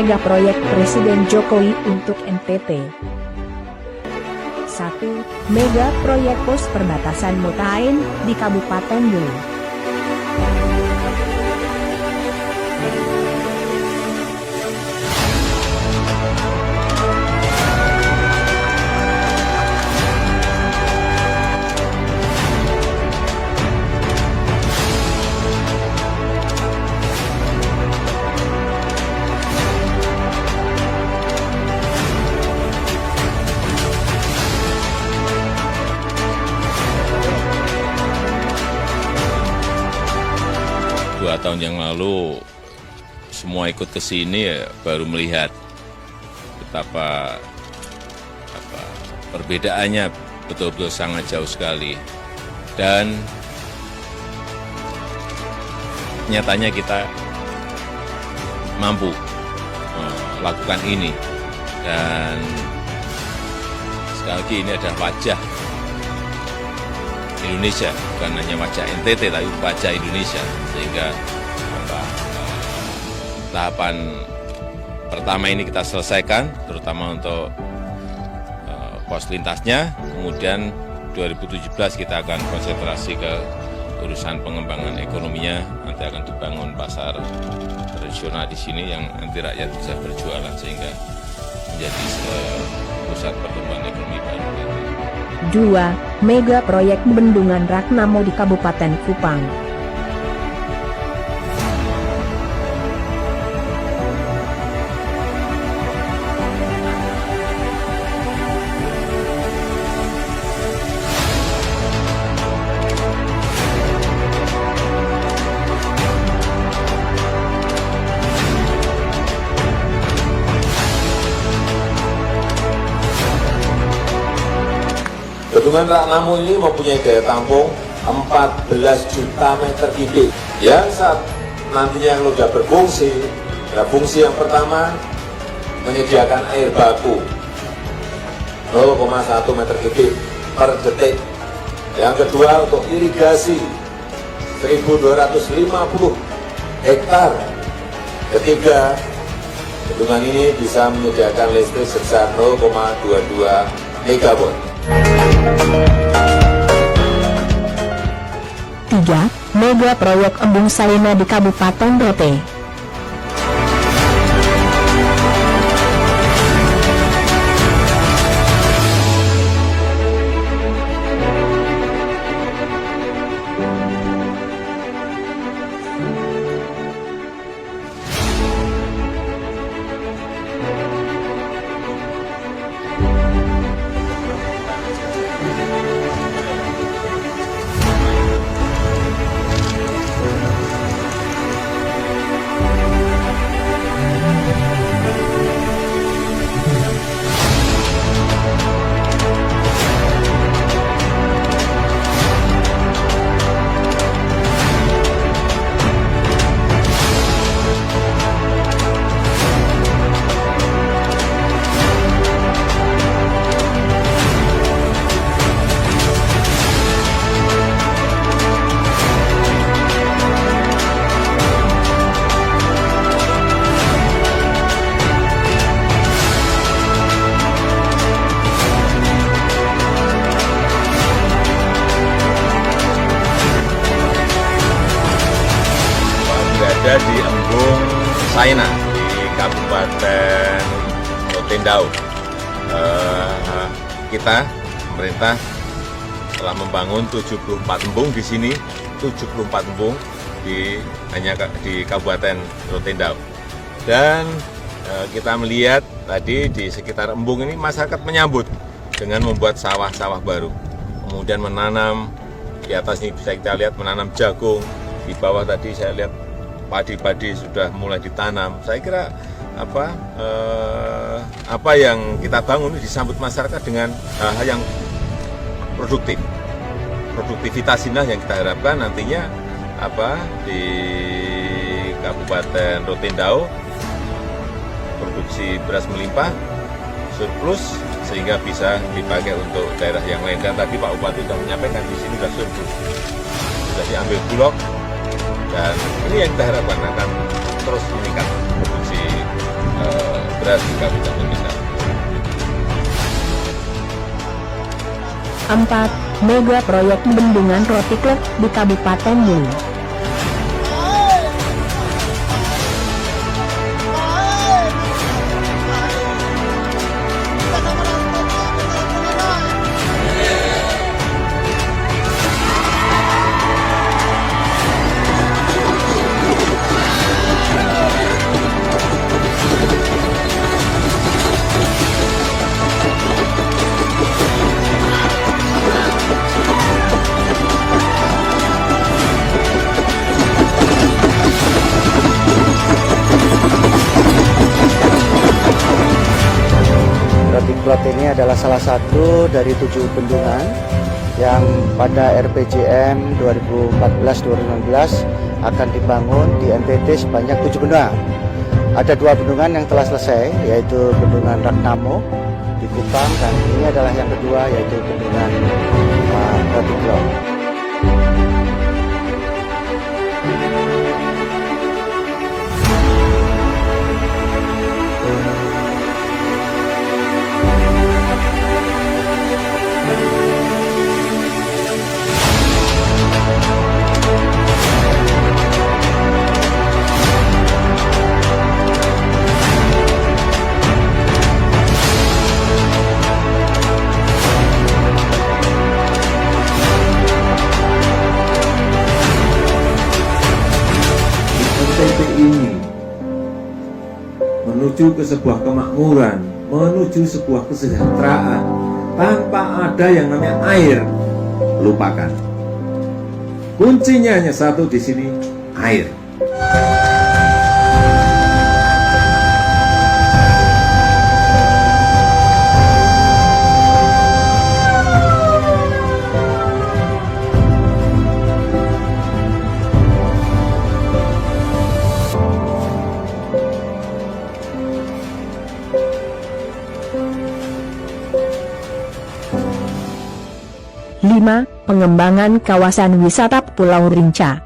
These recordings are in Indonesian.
mega proyek Presiden Jokowi untuk NTT. 1. Mega proyek pos perbatasan Motain di Kabupaten Bulu. Dua tahun yang lalu semua ikut ke sini ya baru melihat betapa perbedaannya betul-betul sangat jauh sekali. Dan nyatanya kita mampu melakukan ini. Dan sekali lagi ini adalah wajah Indonesia, bukan hanya wajah NTT, tapi wajah Indonesia. Sehingga tahapan pertama ini kita selesaikan, terutama untuk pos lintasnya. Kemudian 2017 kita akan konsentrasi ke urusan pengembangan ekonominya. Nanti akan dibangun pasar tradisional di sini yang nanti rakyat bisa berjualan sehingga menjadi pusat pertumbuhan ekonomi baru. 2. Mega proyek Bendungan Ragnamo di Kabupaten Kupang. Bendungan Ragnamo ini mempunyai daya tampung 14 juta meter kubik. Yang saat nantinya kalau sudah berfungsi, fungsi yang pertama menyediakan air baku 0,1 meter kubik per detik. Yang kedua untuk irigasi 1.250 hektar. Ketiga, bendungan ini bisa menyediakan listrik sebesar 0,22 megawatt. 3. Mega proyek Embung Salina di Kabupaten Rote. Berada di Embung Salina di Kabupaten Rotendao. Kita pemerintah telah membangun 74 embung di sini, 74 embung hanya di Kabupaten Rotendao. Dan kita melihat tadi di sekitar embung ini masyarakat menyambut dengan membuat sawah-sawah baru. Kemudian menanam, di atas ini bisa kita lihat menanam jagung, di bawah tadi saya lihat padi-padi sudah mulai ditanam. Saya kira apa yang kita bangun ini disambut masyarakat dengan hal yang produktif. Produktivitas inilah yang kita harapkan nantinya di Kabupaten Rotendao produksi beras melimpah, surplus, sehingga bisa dipakai untuk daerah yang lain. Dan tadi Pak Bupati sudah menyampaikan di sini sudah surplus, sudah diambil Bulog, dan ini yang kita harapkan akan terus meningkat produksi beras di Kabupaten Kendal. 4. Mega proyek bendungan Rotiklek di Kabupaten Bulu. Rotiklek ini adalah salah satu dari 7 bendungan yang pada RPJM 2014-2016 akan dibangun di NTT sebanyak 7 bendungan. Ada 2 bendungan yang telah selesai, yaitu Bendungan Ragnamo di Kupang, dan ini adalah yang kedua, yaitu Bendungan Rotiklek. NTT ini menuju ke sebuah kemakmuran, menuju sebuah kesejahteraan tanpa ada yang namanya air, lupakan. Kuncinya hanya satu di sini, air. Lima. Pengembangan kawasan wisata Pulau Rinca.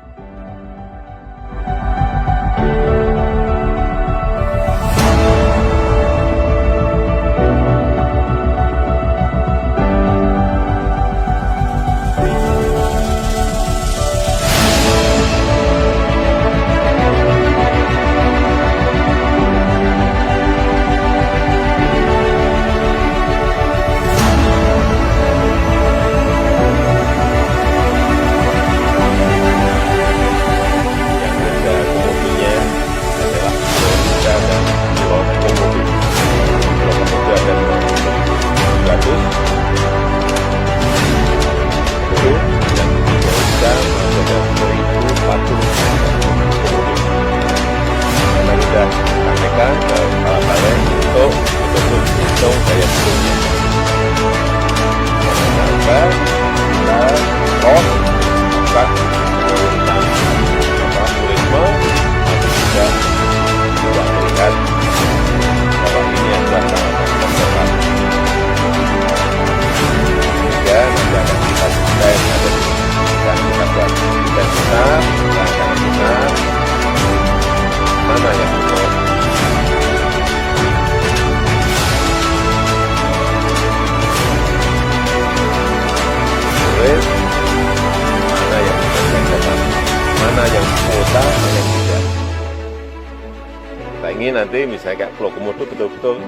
Kita ingin nanti misalnya kayak Pulau Komodo betul-betul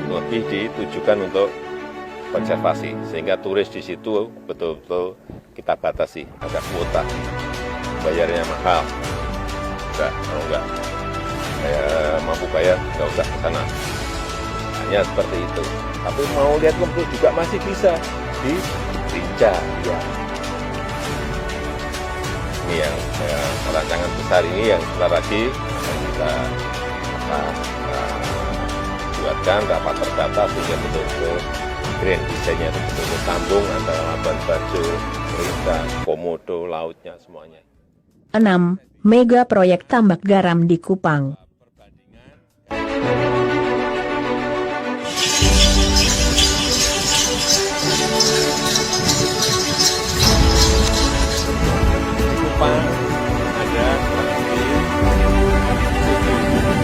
lebih ditujukan untuk konservasi, sehingga turis di situ betul-betul kita batasi, ada kuota, bayarnya mahal. Enggak, kalau enggak saya mampu bayar, enggak usah ke sana. Hanya seperti itu. Tapi mau lihat Komodo juga masih bisa di Rinca, ya. Ini yang rancangan besar ini yang sebentar lagi yang kita buatkan rapat terbatas sehingga betul-betul grand design-nya betul-betul sambung antara Labuan Bajo, Rinca, Komodo, lautnya semuanya. 6. Mega proyek tambak garam di Kupang. Kupang ada kurang lebih 7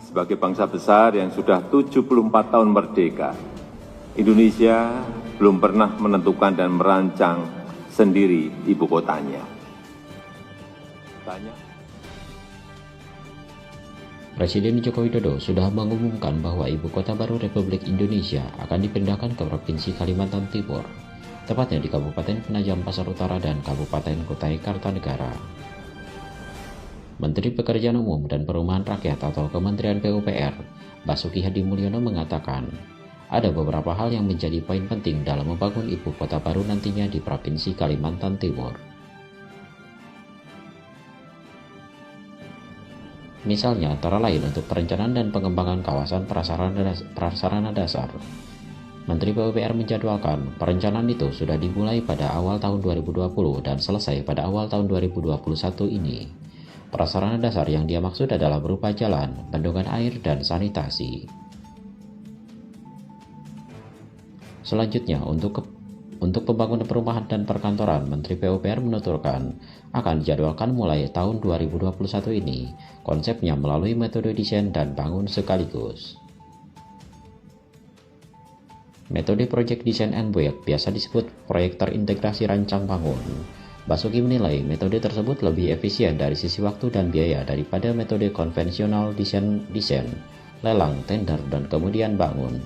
Sebagai bangsa besar yang sudah 74 tahun merdeka, Indonesia belum pernah menentukan dan merancang sendiri ibu kotanya. Presiden Joko Widodo sudah mengumumkan bahwa ibu kota baru Republik Indonesia akan dipindahkan ke Provinsi Kalimantan Timur, tepatnya di Kabupaten Penajam Pasar Utara dan Kabupaten Kutai Kartanegara. Menteri Pekerjaan Umum dan Perumahan Rakyat atau Kementerian PUPR, Basuki Hadi Mulyono mengatakan, ada beberapa hal yang menjadi poin penting dalam membangun ibu kota baru nantinya di Provinsi Kalimantan Timur. Misalnya antara lain untuk perencanaan dan pengembangan kawasan prasarana dasar. Menteri PUPR menjadwalkan perencanaan itu sudah dimulai pada awal tahun 2020 dan selesai pada awal tahun 2021 ini. Prasarana dasar yang dia maksud adalah berupa jalan, bendungan air, dan sanitasi. Selanjutnya, untuk pembangunan perumahan dan perkantoran, Menteri PUPR menuturkan akan dijadwalkan mulai tahun 2021 ini, konsepnya melalui metode desain dan bangun sekaligus. Metode Project Design and Build biasa disebut proyek terintegrasi rancang bangun. Basuki menilai metode tersebut lebih efisien dari sisi waktu dan biaya daripada metode konvensional desain, lelang, tender, dan kemudian bangun.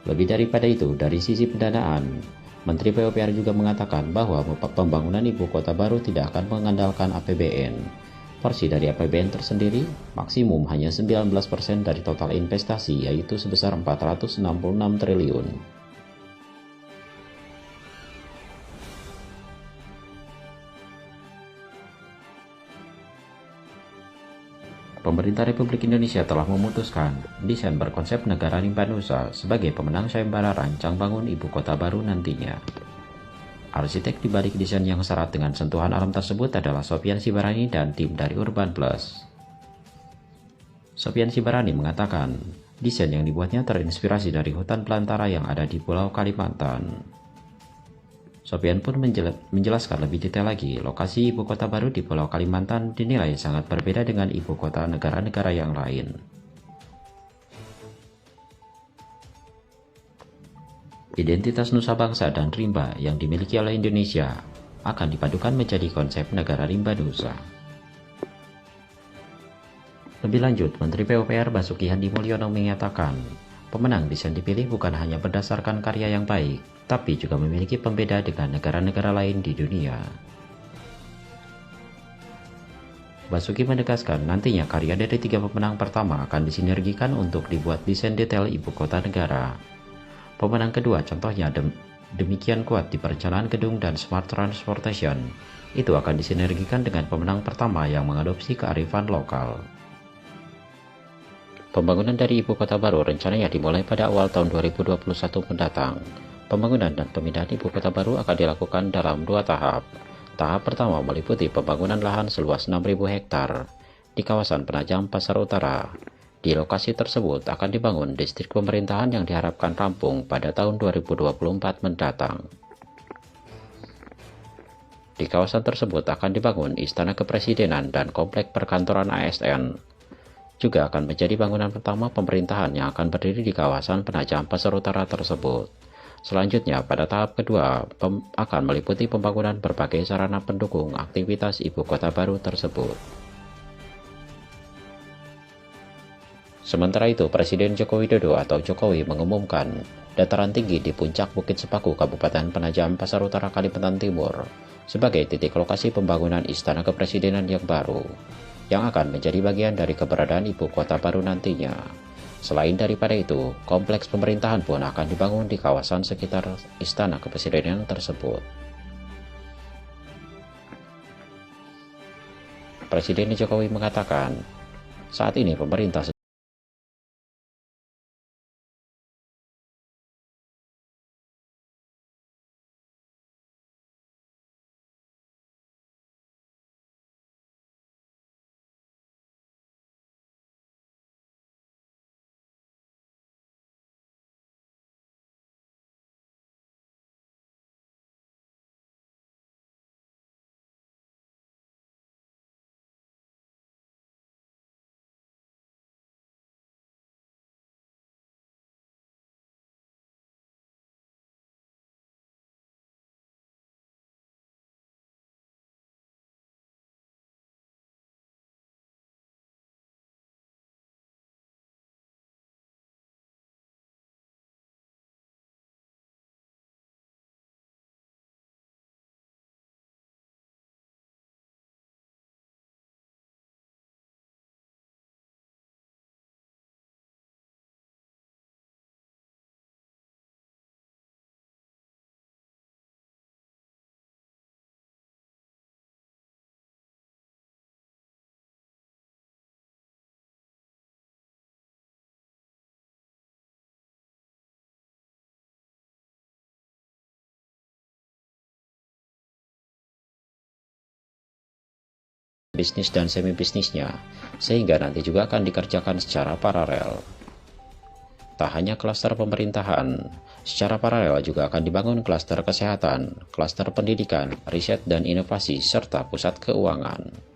Lebih daripada itu, dari sisi pendanaan, Menteri PUPR juga mengatakan bahwa pembangunan ibu kota baru tidak akan mengandalkan APBN. Porsi dari APBN tersendiri maksimum hanya 19% dari total investasi, yaitu sebesar 466 triliun. Pemerintah Republik Indonesia telah memutuskan desain berkonsep negara rimba nusa sebagai pemenang sayembara rancang bangun ibu kota baru nantinya. Arsitek di balik desain yang syarat dengan sentuhan alam tersebut adalah Sofyan Sibarani dan tim dari Urban Plus. Sofyan Sibarani mengatakan, desain yang dibuatnya terinspirasi dari hutan belantara yang ada di Pulau Kalimantan. Sofyan pun menjelaskan lebih detail lagi, lokasi ibu kota baru di Pulau Kalimantan dinilai sangat berbeda dengan ibu kota negara-negara yang lain. Identitas nusa bangsa dan rimba yang dimiliki oleh Indonesia akan dipadukan menjadi konsep negara rimba nusa. Lebih lanjut, Menteri PUPR Basuki Hadi Mulyono menyatakan, pemenang desain dipilih bukan hanya berdasarkan karya yang baik, tapi juga memiliki pembeda dengan negara-negara lain di dunia. Basuki menegaskan nantinya karya dari 3 pemenang pertama akan disinergikan untuk dibuat desain detail ibu kota negara. Pemenang kedua contohnya demikian kuat di perencanaan gedung dan smart transportation, itu akan disinergikan dengan pemenang pertama yang mengadopsi kearifan lokal. Pembangunan dari ibu kota baru rencananya dimulai pada awal tahun 2021 mendatang. Pembangunan dan pemindahan ibu kota baru akan dilakukan dalam 2 tahap. Tahap pertama meliputi pembangunan lahan seluas 6.000 hektar di kawasan Penajam Pasar Utara. Di lokasi tersebut akan dibangun distrik pemerintahan yang diharapkan rampung pada tahun 2024 mendatang. Di kawasan tersebut akan dibangun Istana Kepresidenan dan Komplek Perkantoran ASN. Juga akan menjadi bangunan pertama pemerintahan yang akan berdiri di kawasan Penajam Pasar Utara tersebut. Selanjutnya, pada tahap kedua akan meliputi pembangunan berbagai sarana pendukung aktivitas ibu kota baru tersebut. Sementara itu, Presiden Joko Widodo atau Jokowi mengumumkan dataran tinggi di puncak Bukit Sepaku, Kabupaten Penajam Pasar Utara, Kalimantan Timur, sebagai titik lokasi pembangunan Istana Kepresidenan yang baru, yang akan menjadi bagian dari keberadaan ibu kota baru nantinya. Selain daripada itu, kompleks pemerintahan pun akan dibangun di kawasan sekitar Istana Kepresidenan tersebut. Presiden Jokowi mengatakan, saat ini pemerintah bisnis dan semi bisnisnya, sehingga nanti juga akan dikerjakan secara paralel. Tak hanya klaster pemerintahan, secara paralel juga akan dibangun klaster kesehatan, klaster pendidikan, riset dan inovasi, serta pusat keuangan.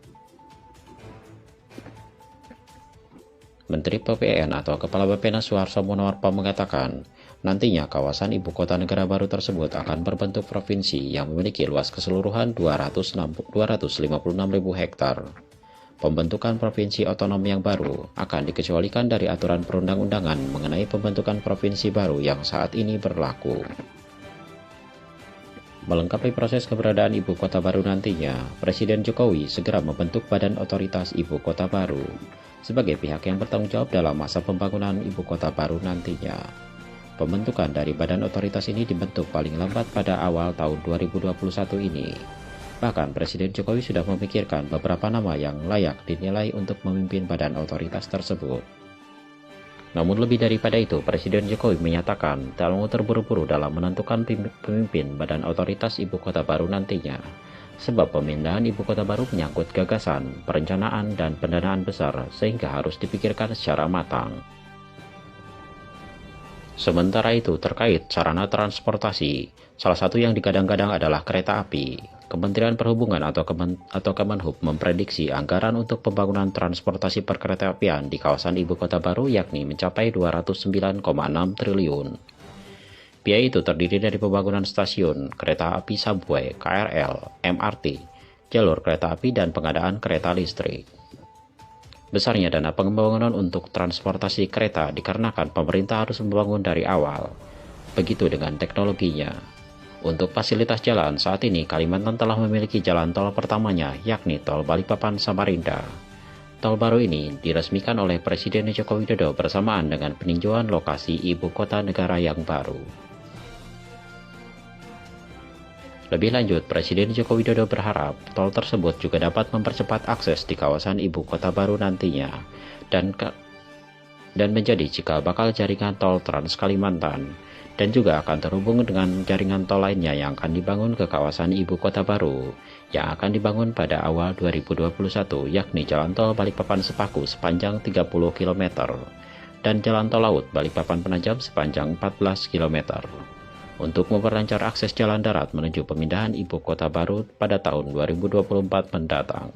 Menteri PPN atau Kepala Bappenas Suharto Monoarfa mengatakan, nantinya kawasan ibu kota negara baru tersebut akan berbentuk provinsi yang memiliki luas keseluruhan 256.000 hektar. Pembentukan provinsi otonom yang baru akan dikecualikan dari aturan perundang-undangan mengenai pembentukan provinsi baru yang saat ini berlaku. Melengkapi proses keberadaan ibu kota baru nantinya, Presiden Jokowi segera membentuk Badan Otoritas Ibu Kota Baru sebagai pihak yang bertanggung jawab dalam masa pembangunan ibu kota baru nantinya. Pembentukan dari badan otoritas ini dibentuk paling lambat pada awal tahun 2021 ini. Bahkan Presiden Jokowi sudah memikirkan beberapa nama yang layak dinilai untuk memimpin badan otoritas tersebut. Namun lebih daripada itu, Presiden Jokowi menyatakan tak mau terburu-buru dalam menentukan pemimpin badan otoritas ibu kota baru nantinya. Sebab pemindahan ibu kota baru menyangkut gagasan, perencanaan, dan pendanaan besar sehingga harus dipikirkan secara matang. Sementara itu, terkait sarana transportasi, salah satu yang digadang-gadang adalah kereta api. Kementerian Perhubungan atau Kemenhub memprediksi anggaran untuk pembangunan transportasi perkeretaapian di kawasan ibu kota baru yakni mencapai 209,6 triliun. Biaya itu terdiri dari pembangunan stasiun, kereta api subway, KRL, MRT, jalur kereta api, dan pengadaan kereta listrik. Besarnya dana pembangunan untuk transportasi kereta dikarenakan pemerintah harus membangun dari awal. Begitu dengan teknologinya. Untuk fasilitas jalan, saat ini Kalimantan telah memiliki jalan tol pertamanya, yakni tol Balikpapan-Samarinda. Tol baru ini diresmikan oleh Presiden Joko Widodo bersamaan dengan peninjauan lokasi ibu kota negara yang baru. Lebih lanjut, Presiden Joko Widodo berharap tol tersebut juga dapat mempercepat akses di kawasan ibu kota baru nantinya dan menjadi cikal bakal jaringan tol Trans Kalimantan, dan juga akan terhubung dengan jaringan tol lainnya yang akan dibangun ke kawasan ibu kota baru yang akan dibangun pada awal 2021, yakni jalan tol Balikpapan Sepaku sepanjang 30 km dan jalan tol laut Balikpapan Penajam sepanjang 14 km. Untuk memperlancar akses jalan darat menuju pemindahan ibu kota baru pada tahun 2024 mendatang.